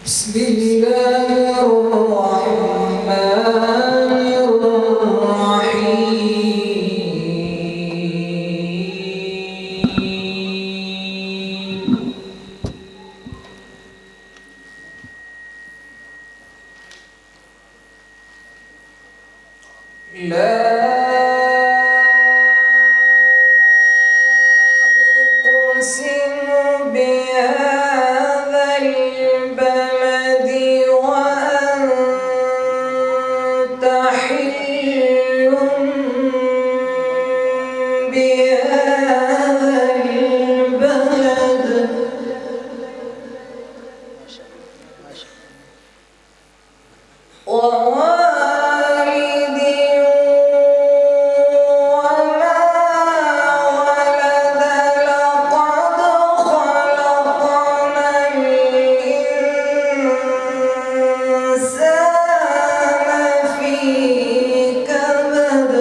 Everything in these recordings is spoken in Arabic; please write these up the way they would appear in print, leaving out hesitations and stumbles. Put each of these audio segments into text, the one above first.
بسم الله الرحمن الرحيم. لا أقسم بهذا البلد وأنت حل بهذا البلد ووالد وما ولد لقد خلقنا الإنسان في كبد.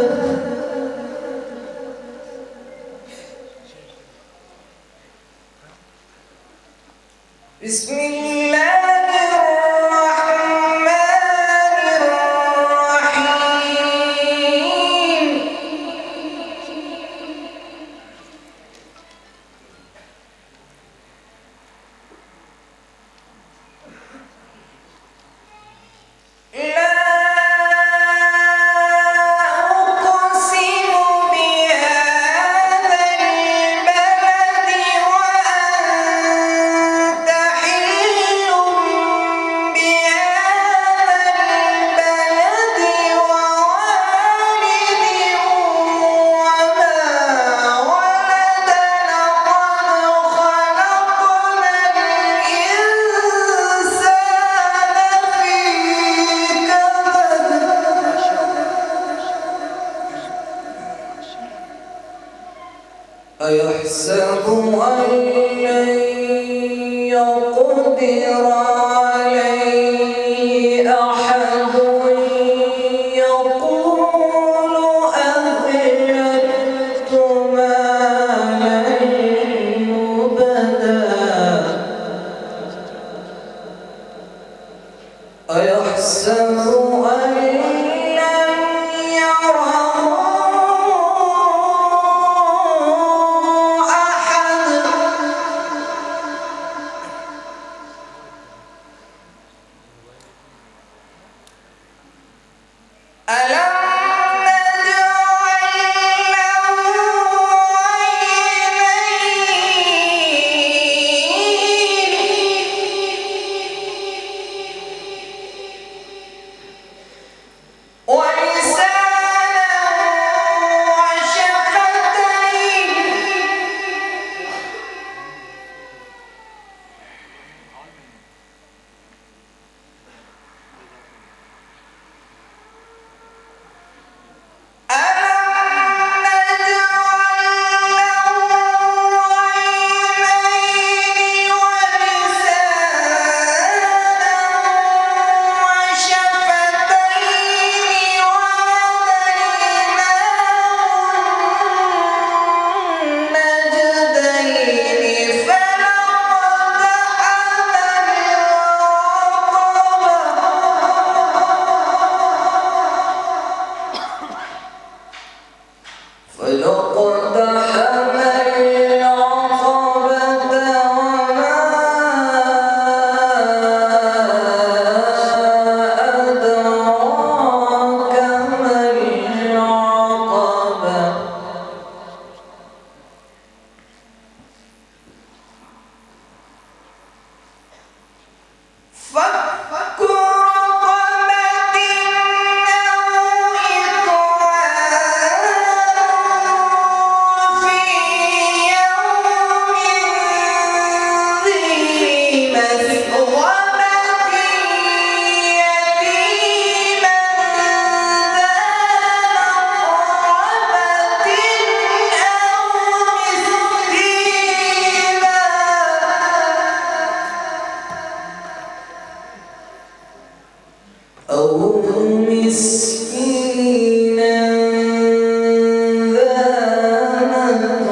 بسم الله الرحمن الرحيم. لا أقسم بهذا البلد وأنت حل بهذا البلد ووالد وما ولد لقد خلقنا الإنسان في كبد. أيحسب أن لن يقدر عليه أحد يقول أهلكت مالا لبدا. أيحسب أن لم يره أحد. ألم نجعل له عينين ولسانا وشفتين ألم نجعل له عينين ولسانا وشفتين وهديناه النجدين فلاقتحم العقبة وما أدراك ما العقبة. فك رقبة أو إطعام في يوم ذي مسغبة يتيما ذا مقربة أو مسكينا ذا متربة.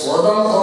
صدق